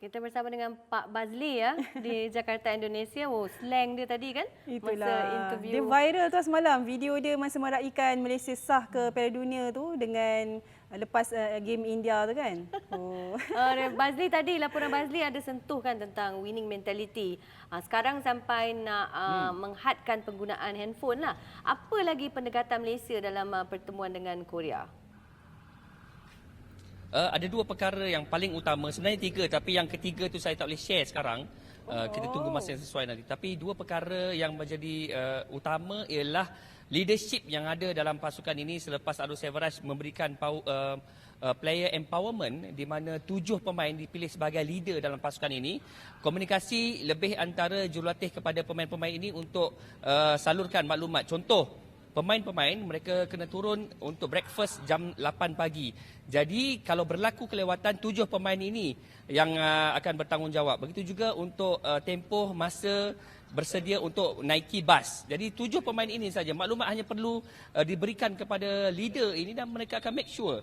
Kita bersama dengan Pak Bazli ya di Jakarta, Indonesia. Oh, slang dia tadi kan? Itulah. Masa interview. Dia viral tu semalam. Video dia masa meraikan Malaysia sah ke Piala Dunia tu dengan lepas game India tu kan. Oh. Bazli tadi, laporan Bazli ada sentuhkan tentang winning mentality. Sekarang sampai nak menghadkan penggunaan handphone lah. Apa lagi pendekatan Malaysia dalam pertemuan dengan Korea? Ada dua perkara yang paling utama, sebenarnya tiga, tapi yang ketiga tu saya tak boleh share sekarang. Kita tunggu masa yang sesuai nanti. Tapi dua perkara yang menjadi utama ialah leadership yang ada dalam pasukan ini selepas Arus Everest memberikan player empowerment di mana 7 pemain dipilih sebagai leader dalam pasukan ini. Komunikasi lebih antara jurulatih kepada pemain-pemain ini untuk salurkan maklumat. Contoh, pemain-pemain mereka kena turun untuk breakfast jam 8 pagi. Jadi kalau berlaku kelewatan, 7 pemain ini yang akan bertanggungjawab. Begitu juga untuk tempoh masa bersedia untuk naiki bas. Jadi 7 pemain ini saja. Maklumat hanya perlu diberikan kepada leader ini dan mereka akan make sure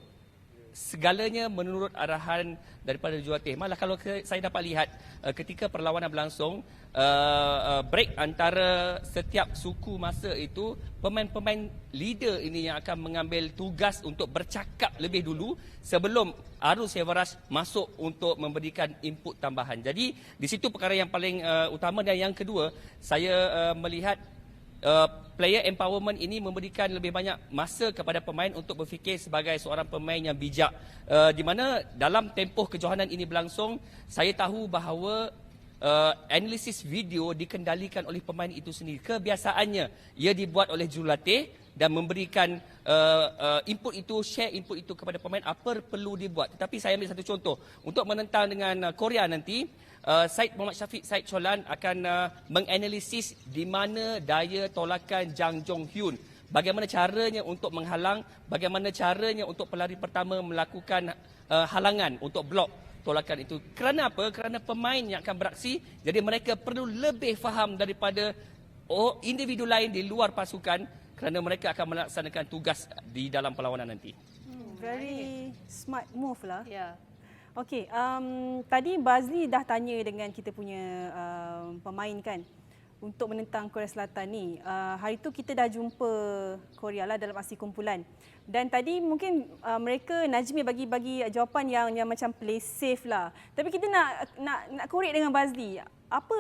segalanya menurut arahan daripada jurulatih. Malah kalau saya dapat lihat ketika perlawanan berlangsung, break antara setiap suku masa itu, pemain-pemain leader ini yang akan mengambil tugas untuk bercakap lebih dulu sebelum Arus Everest masuk untuk memberikan input tambahan. Jadi di situ perkara yang paling utama. Dan yang kedua, saya melihat player empowerment ini memberikan lebih banyak masa kepada pemain untuk berfikir sebagai seorang pemain yang bijak. Di mana dalam tempoh kejohanan ini berlangsung, saya tahu bahawa analisis video dikendalikan oleh pemain itu sendiri. Kebiasaannya ia dibuat oleh jurulatih dan memberikan input itu, share input itu kepada pemain apa perlu dibuat. Tetapi saya ambil satu contoh untuk menentang dengan Korea nanti. Syed Muhammad Syafiq Syed Cholan akan menganalisis di mana daya tolakan Jang Jong Hyun. Bagaimana caranya untuk menghalang, bagaimana caranya untuk pelari pertama melakukan halangan untuk blok tolakan itu. Kerana apa? Kerana pemain yang akan beraksi, jadi mereka perlu lebih faham daripada individu lain di luar pasukan kerana mereka akan melaksanakan tugas di dalam perlawanan nanti. Very smart move lah. Ya. Okey, tadi Bazli dah tanya dengan kita punya pemain kan untuk menentang Korea Selatan ni. Hari tu kita dah jumpa Korea lah dalam aksi kumpulan. Dan tadi mungkin mereka Najmi bagi jawapan yang macam play safe lah. Tapi kita nak korek dengan Bazli. Apa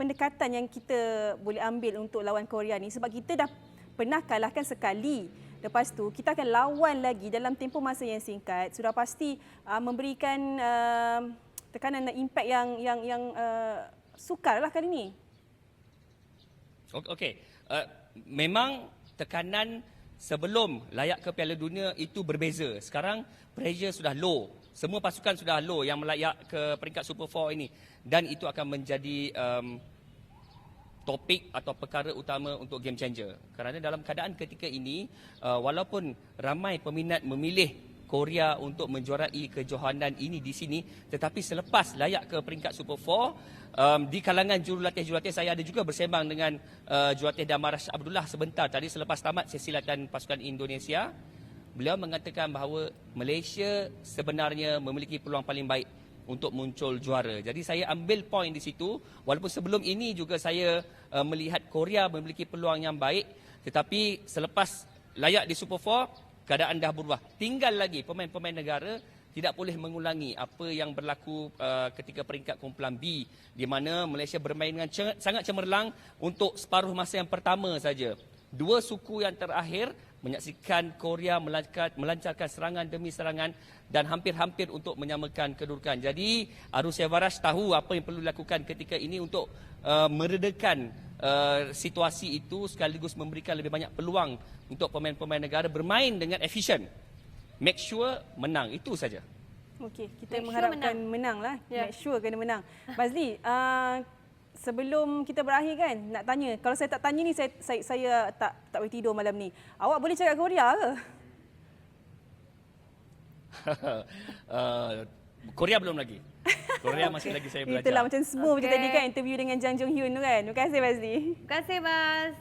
pendekatan yang kita boleh ambil untuk lawan Korea ni, sebab kita dah pernah kalahkan sekali. Lepas tu kita akan lawan lagi dalam tempoh masa yang singkat. Sudah pasti memberikan tekanan dan impak yang sukar lah kali ni. Okey. Memang tekanan sebelum layak ke Piala Dunia itu berbeza. Sekarang pressure sudah low. Semua pasukan sudah low yang melayak ke peringkat Super 4 ini. Dan itu akan menjadi topik atau perkara utama untuk game changer. Kerana dalam keadaan ketika ini, walaupun ramai peminat memilih Korea untuk menjuarai kejohanan ini di sini, tetapi selepas layak ke peringkat Super 4, di kalangan jurulatih-jurulatih, saya ada juga bersembang dengan jurulatih Damarash Abdullah sebentar tadi selepas tamat sesi latihan pasukan Indonesia. Beliau mengatakan bahawa Malaysia sebenarnya memiliki peluang paling baik untuk muncul juara. Jadi saya ambil poin di situ, walaupun sebelum ini juga saya melihat Korea memiliki peluang yang baik, tetapi selepas layak di Super 4, keadaan dah berubah. Tinggal lagi pemain-pemain negara tidak boleh mengulangi apa yang berlaku ketika peringkat kumpulan B, di mana Malaysia bermain dengan sangat cemerlang untuk separuh masa yang pertama saja. Dua suku yang terakhir menyaksikan Korea melancarkan serangan demi serangan dan hampir-hampir untuk menyamakan kedudukan. Jadi Arus Everest tahu apa yang perlu dilakukan ketika ini untuk meredakan situasi itu sekaligus memberikan lebih banyak peluang untuk pemain-pemain negara bermain dengan efisien. Make sure menang, itu saja. Okey, kita mengharapkan menang lah. Yeah. Make sure kena menang. Bazli, sebelum kita berakhir kan, nak tanya, kalau saya tak tanya ni, saya tak boleh tidur malam ni. Awak boleh cakap Korea ke? Korea belum lagi. Korea masih lagi saya belajar. Itulah macam smooth je tadi kan, interview dengan Jang Jong Hyun tu kan. Terima kasih Bazli. Terima kasih, Baz.